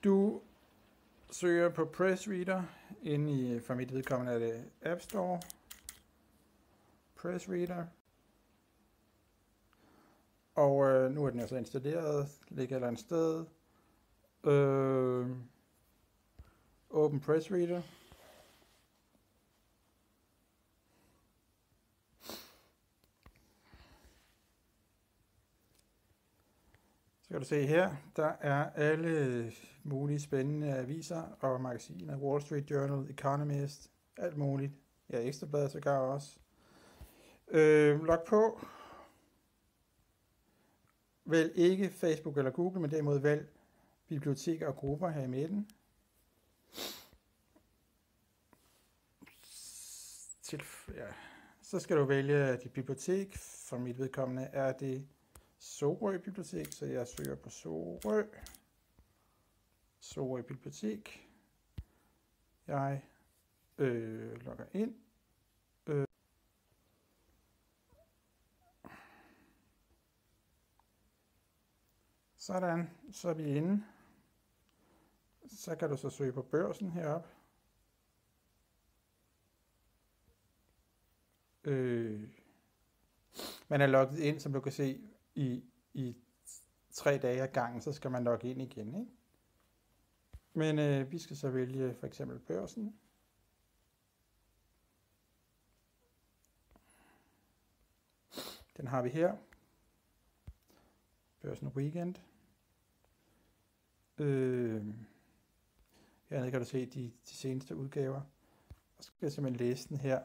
Du søger på Pressreader inde i, for mit vedkommende er det App Store. Pressreader. Og nu er den altså installeret, ligger et eller andet sted. Open Pressreader. Så kan du se her, der er alle mulige spændende aviser og magasiner. Wall Street Journal, Economist, alt muligt. Ja, Ekstrabladet sågar også. Log på. Vælg ikke Facebook eller Google, men derimod vælg biblioteker og grupper her i midten. Så skal du vælge dit bibliotek. For mit vedkommende er det Sorø Bibliotek, så jeg søger på Sorø. Sorø Bibliotek. Jeg logger ind. Sådan, så er vi inde. Så kan du så søge på Børsen heroppe. Man er logget ind, som du kan se, i 3 dage ad gangen, så skal man logge ind igen, ikke? Men vi skal så vælge for eksempel Børsen. Den har vi her. Børsen Weekend. Her kan du se de seneste udgaver. Og så skal jeg simpelthen læse den her.